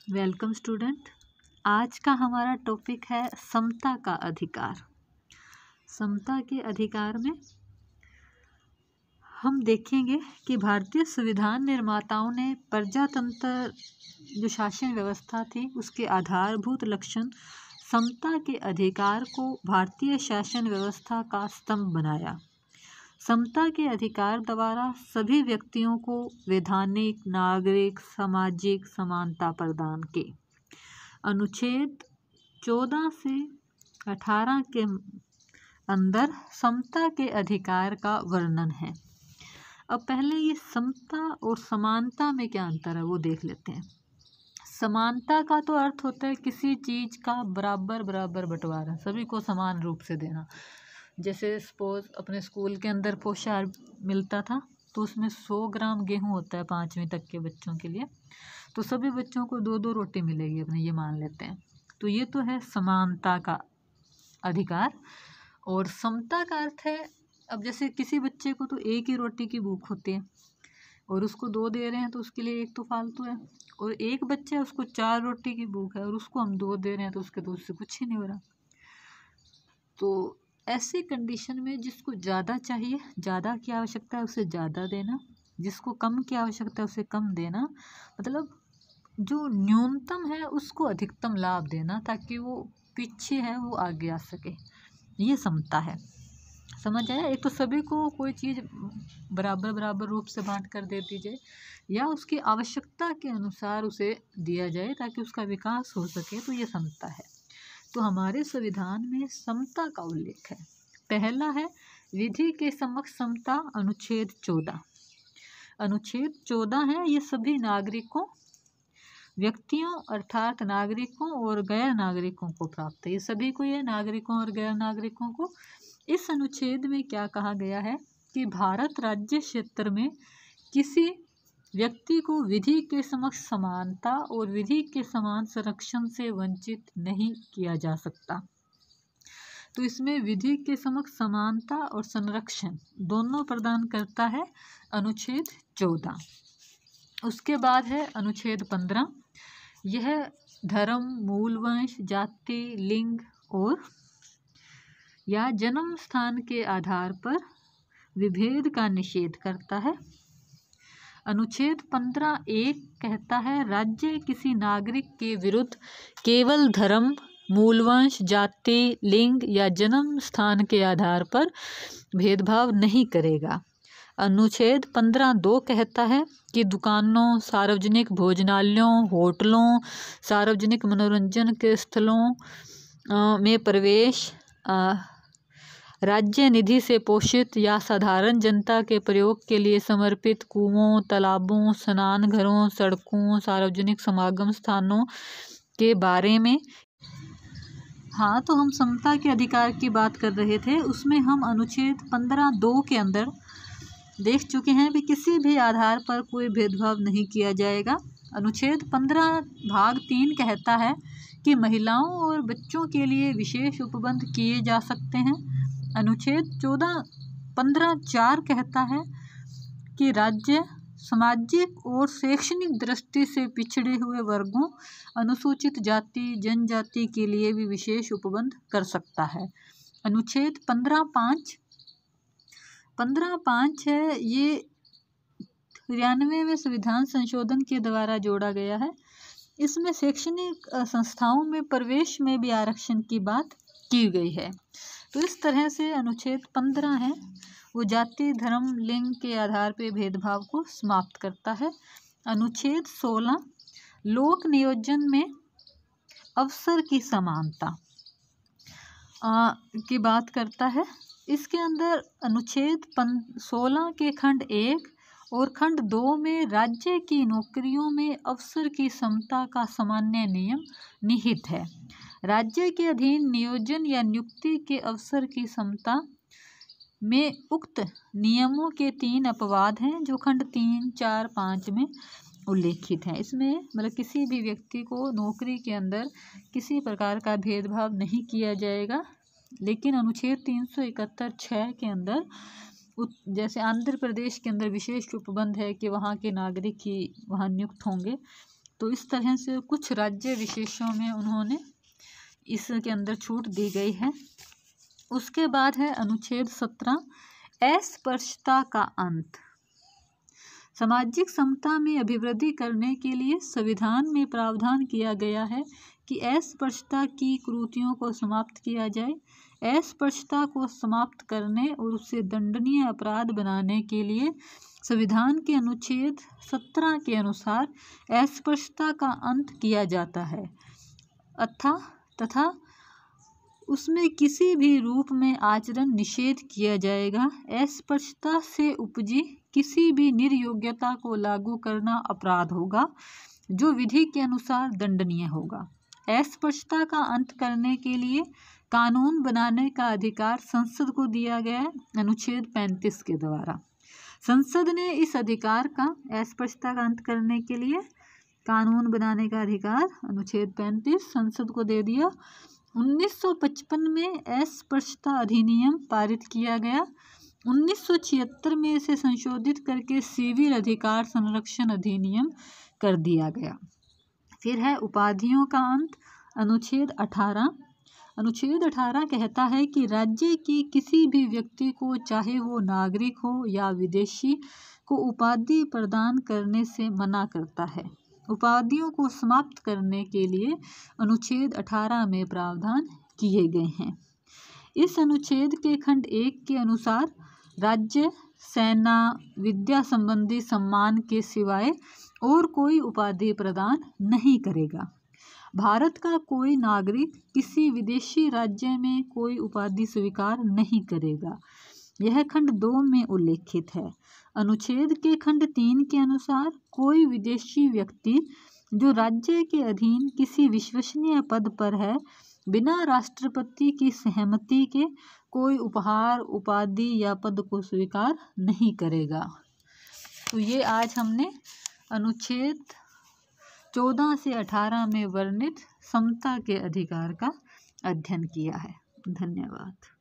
Welcome student. आज का हमारा टॉपिक है समता का अधिकार। समता के अधिकार में हम देखेंगे कि भारतीय संविधान निर्माताओं ने प्रजातंत्र जो शासन व्यवस्था थी उसके आधारभूत लक्षण समता के अधिकार को भारतीय शासन व्यवस्था का स्तंभ बनाया। समता के अधिकार द्वारा सभी व्यक्तियों को वैधानिक, नागरिक, सामाजिक समानता प्रदान की। अनुच्छेद 14 से 18 के अंदर समता के अधिकार का वर्णन है। अब पहले ये समता और समानता में क्या अंतर है वो देख लेते हैं। समानता का तो अर्थ होता है किसी चीज़ का बराबर बराबर बंटवारा, सभी को समान रूप से देना। जैसे सपोज अपने स्कूल के अंदर पोषाहार मिलता था तो उसमें 100 ग्राम गेहूं होता है 5वीं तक के बच्चों के लिए, तो सभी बच्चों को 2-2 रोटी मिलेगी अपने, ये मान लेते हैं। तो ये तो है समानता का अधिकार। और समता का अर्थ है, अब जैसे किसी बच्चे को तो एक ही रोटी की भूख होती है और उसको 2 दे रहे हैं तो उसके लिए एक तो फालतू है, और एक बच्चा उसको 4 रोटी की भूख है और उसको हम 2 दे रहे हैं तो उसके तो उससे कुछ ही नहीं हो रहा। तो ऐसी कंडीशन में जिसको ज़्यादा चाहिए, ज़्यादा की आवश्यकता है उसे ज़्यादा देना, जिसको कम की आवश्यकता है उसे कम देना, मतलब जो न्यूनतम है उसको अधिकतम लाभ देना ताकि वो पीछे है वो आगे आ सके, ये समता है। समझ आया? एक तो सभी को कोई चीज़ बराबर बराबर रूप से बांट कर दे दी जाए या उसकी आवश्यकता के अनुसार उसे दिया जाए ताकि उसका विकास हो सके, तो ये समता है। तो हमारे संविधान में समता का उल्लेख है। पहला है विधि के समक्ष समता, अनुच्छेद 14। अनुच्छेद 14 है ये सभी नागरिकों, व्यक्तियों अर्थात नागरिकों और गैर नागरिकों को प्राप्त है। ये सभी को, ये नागरिकों और गैर नागरिकों को। इस अनुच्छेद में क्या कहा गया है कि भारत राज्य क्षेत्र में किसी व्यक्ति को विधि के समक्ष समानता और विधि के समान संरक्षण से वंचित नहीं किया जा सकता। तो इसमें विधि के समक्ष समानता और संरक्षण दोनों प्रदान करता है अनुच्छेद 14। उसके बाद है अनुच्छेद 15। यह धर्म, मूल वंश, जाति, लिंग और या जन्म स्थान के आधार पर विभेद का निषेध करता है। अनुच्छेद 15(1) कहता है राज्य किसी नागरिक के विरुद्ध केवल धर्म, मूलवंश, जाति, लिंग या जन्म स्थान के आधार पर भेदभाव नहीं करेगा। अनुच्छेद 15(2) कहता है कि दुकानों, सार्वजनिक भोजनालयों, होटलों, सार्वजनिक मनोरंजन के स्थलों में प्रवेश राज्य निधि से पोषित या साधारण जनता के प्रयोग के लिए समर्पित कुओं, तालाबों, स्नान घरों, सड़कों, सार्वजनिक समागम स्थानों के बारे में। हाँ, तो हम समता के अधिकार की बात कर रहे थे, उसमें हम अनुच्छेद 15(2) के अंदर देख चुके हैं भी किसी भी आधार पर कोई भेदभाव नहीं किया जाएगा। अनुच्छेद 15 भाग 3 कहता है कि महिलाओं और बच्चों के लिए विशेष उपबंध किए जा सकते हैं। अनुच्छेद 15(4) कहता है कि राज्य सामाजिक और शैक्षणिक दृष्टि से पिछड़े हुए वर्गों, अनुसूचित जाति, जनजाति के लिए भी विशेष उपबंध कर सकता है। अनुच्छेद 15(5) है ये 93वें संविधान संशोधन के द्वारा जोड़ा गया है। इसमें शैक्षणिक संस्थाओं में प्रवेश में भी आरक्षण की बात की गई है। तो इस तरह से अनुच्छेद 15 है वो जाति, धर्म, लिंग के आधार पर भेदभाव को समाप्त करता है। अनुच्छेद 16 लोक नियोजन में अवसर की समानता की बात करता है। इसके अंदर अनुच्छेद 16 के खंड 1 और खंड 2 में राज्य की नौकरियों में अवसर की समता का सामान्य नियम निहित है। राज्य के अधीन नियोजन या नियुक्ति के अवसर की समता में उक्त नियमों के 3 अपवाद हैं जो खंड 3, 4, 5 में उल्लेखित हैं। इसमें मतलब किसी भी व्यक्ति को नौकरी के अंदर किसी प्रकार का भेदभाव नहीं किया जाएगा। लेकिन अनुच्छेद 371(6) के अंदर जैसे आंध्र प्रदेश के अंदर विशेष उपबंध है कि वहाँ के नागरिक ही वहाँ नियुक्त होंगे, तो इस तरह से कुछ राज्य विशेषों में उन्होंने इसके अंदर छूट दी गई है। उसके बाद है अनुच्छेद 17, अस्पृश्यता का अंत। सामाजिक समता में अभिवृद्धि करने के लिए संविधान में प्रावधान किया गया है कि अस्पृश्यता की कुरीतियों को समाप्त किया जाए। अस्पृश्यता को समाप्त करने और उसे दंडनीय अपराध बनाने के लिए संविधान के अनुच्छेद 17 के अनुसार अस्पृश्यता का अंत किया जाता है तथा उसमें किसी भी रूप में आचरण निषेध किया जाएगा। अस्पृश्यता से उपजी किसी भी निर्योग्यता को लागू करना अपराध होगा जो विधि के अनुसार दंडनीय होगा। अस्पृश्यता का अंत करने के लिए कानून बनाने का अधिकार संसद को दिया गया है अनुच्छेद 35 के द्वारा। संसद ने इस अधिकार का, अस्पृश्यता का अंत करने के लिए कानून बनाने का अधिकार अनुच्छेद 35 संसद को दे दिया। 1955 में अस्पृश्यता अधिनियम पारित किया गया। 1976 में इसे संशोधित करके सिविल अधिकार संरक्षण अधिनियम कर दिया गया। फिर है उपाधियों का अंत, अनुच्छेद 18। अनुच्छेद 18 कहता है कि राज्य की किसी भी व्यक्ति को, चाहे वो नागरिक हो या विदेशी, को उपाधि प्रदान करने से मना करता है। उपाधियों को समाप्त करने के लिए अनुच्छेद 18 में प्रावधान किए गए हैं। इस अनुच्छेद के खंड 1 के अनुसार राज्य, सेना, विद्या संबंधी सम्मान के सिवाय और कोई उपाधि प्रदान नहीं करेगा। भारत का कोई नागरिक किसी विदेशी राज्य में कोई उपाधि स्वीकार नहीं करेगा। यह खंड 2 में उल्लेखित है। अनुच्छेद के खंड 3 के अनुसार कोई विदेशी व्यक्ति जो राज्य के अधीन किसी विश्वसनीय पद पर है, बिना राष्ट्रपति की सहमति के कोई उपहार, उपाधि या पद को स्वीकार नहीं करेगा। तो ये आज हमने अनुच्छेद 14 से 18 में वर्णित समता के अधिकार का अध्ययन किया है। धन्यवाद।